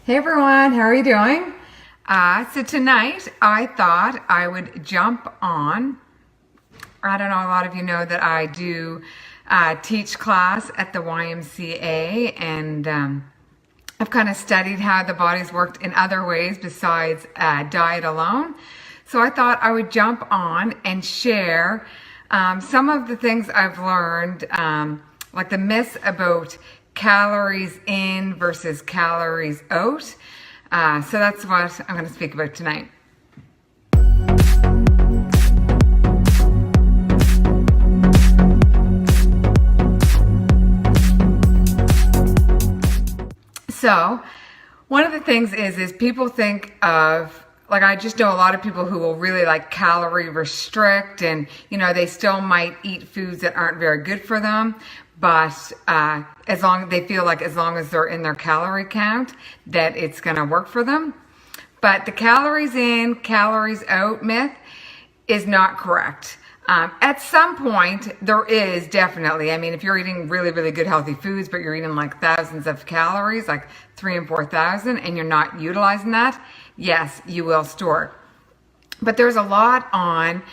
Hey everyone, how are you doing? So tonight I thought I would jump on. I don't know, a lot of you know that I do teach class at the YMCA, and I've kind of studied how the body's worked in other ways besides diet alone. So I thought I would jump on and share some of the things I've learned, like the myths about calories in versus calories out. So that's what I'm going to speak about tonight. So one of the things is people think of, like, I just know a lot of people who will really like calorie restrict, and they still might eat foods that aren't very good for them, but as long as they're in their calorie count, that it's going to work for them. But the calories in, calories out myth is not correct. At some point, there is definitely, if you're eating really, really good healthy foods, but you're eating like thousands of calories, like 3,000 and 4,000, and you're not utilizing that, yes, you will store it. But there's a lot on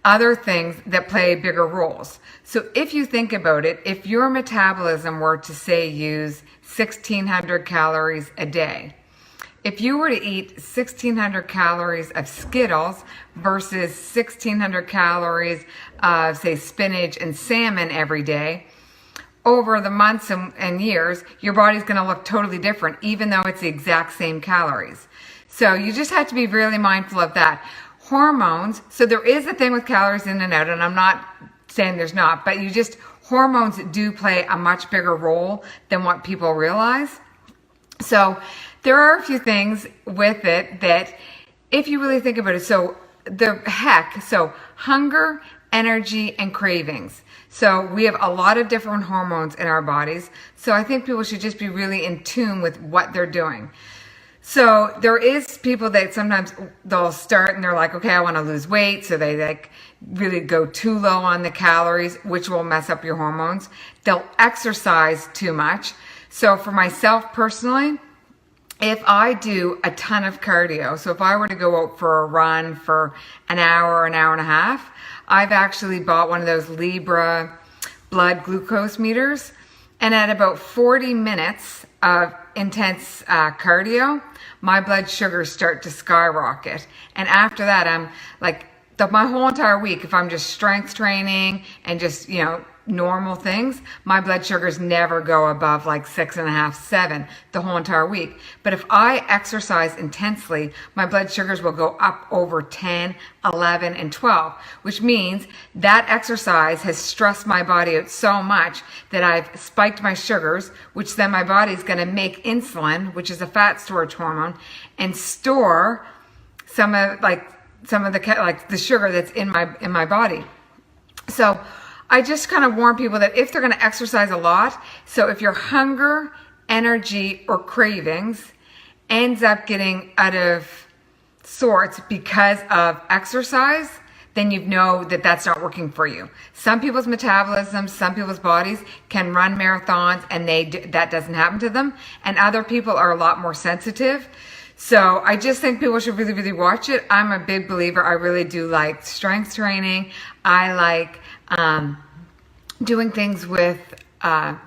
other things that play bigger roles. So if you think about it, if your metabolism were to say use 1,600 calories a day, if you were to eat 1,600 calories of Skittles versus 1,600 calories of, say, spinach and salmon every day, over the months and years, your body's going to look totally different, even though it's the exact same calories. So you just have to be really mindful of that. Hormones, so there is a thing with calories in and out, and I'm not saying there's not, but hormones do play a much bigger role than what people realize. So there are a few things with it that, if you really think about it, so the HEC, so hunger, energy, and cravings. So we have a lot of different hormones in our bodies. So I think people should just be really in tune with what they're doing. So there is people that sometimes they'll start and they're like, okay, I want to lose weight. So they like really go too low on the calories, which will mess up your hormones. They'll exercise too much. So for myself personally, if I do a ton of cardio, so if I were to go out for a run for an hour and a half, I've actually bought one of those Libra blood glucose meters. And at about 40 minutes of intense cardio, my blood sugars start to skyrocket. And after that, I'm like, my whole entire week, if I'm just strength training and just, normal things, my blood sugars never go above like 6.5, 7 the whole entire week. But if I exercise intensely, my blood sugars will go up over 10, 11, and 12, which means that exercise has stressed my body out so much that I've spiked my sugars, which then my body's going to make insulin, which is a fat storage hormone, and store some of the sugar that's in my body. So I just kind of warn people that if they're going to exercise a lot, so if your hunger, energy, or cravings ends up getting out of sorts because of exercise, then you know that that's not working for you. Some people's metabolism, some people's bodies can run marathons and that doesn't happen to them. And other people are a lot more sensitive. So I just think people should really, really watch it. I'm a big believer. I really do like strength training. I like doing things with higher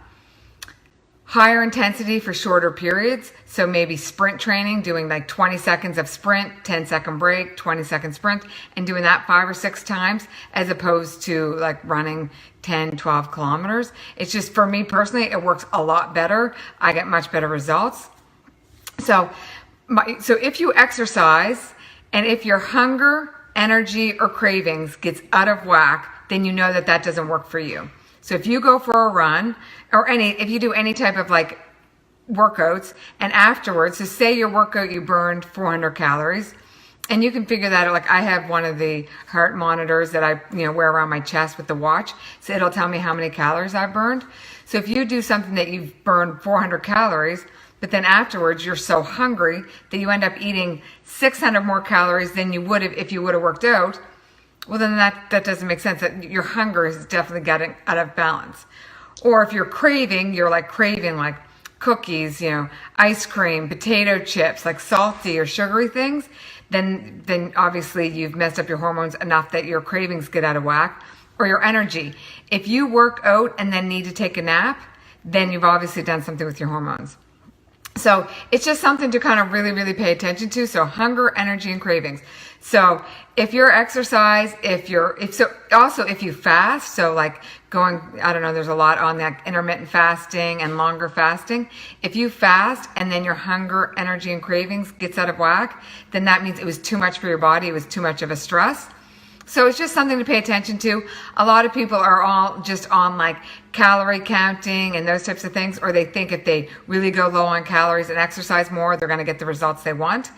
intensity for shorter periods. So maybe sprint training, doing like 20 seconds of sprint, 10-second break, 20-second sprint, and doing that 5 or 6 times, as opposed to like running 10, 12 kilometers. It's just, for me personally, it works a lot better. I get much better results. So if you exercise, and if your hunger, energy, or cravings gets out of whack, then you know that doesn't work for you. So if you go for a run, or if you do any type of like workouts, and afterwards, so say your workout, you burned 400 calories, and you can figure that out. Like, I have one of the heart monitors that I wear around my chest with the watch, so it'll tell me how many calories I burned. So if you do something that you've burned 400 calories, but then afterwards you're so hungry that you end up eating 600 more calories than you would have if you would have worked out, well, then that doesn't make sense. That your hunger is definitely getting out of balance. Or if you're craving like cookies, ice cream, potato chips, like salty or sugary things, then obviously you've messed up your hormones enough that your cravings get out of whack, or your energy. If you work out and then need to take a nap, then you've obviously done something with your hormones. So it's just something to kind of really, really pay attention to. So hunger, energy, and cravings. So if you're exercise, if you fast, so like there's a lot on that intermittent fasting and longer fasting. If you fast and then your hunger, energy, and cravings gets out of whack, then that means it was too much for your body. It was too much of a stress. So it's just something to pay attention to. A lot of people are all just on like calorie counting and those types of things, or they think if they really go low on calories and exercise more, they're going to get the results they want.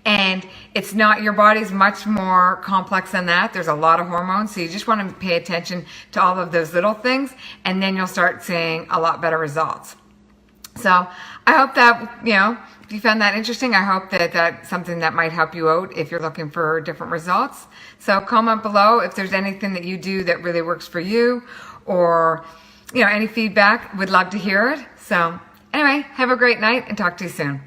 And it's not, your body's much more complex than that. There's a lot of hormones. So you just want to pay attention to all of those little things, and then you'll start seeing a lot better results. So I hope that, if you found that interesting, I hope that that's something that might help you out if you're looking for different results. So comment below if there's anything that you do that really works for you, or, any feedback. Would love to hear it. So anyway, have a great night and talk to you soon.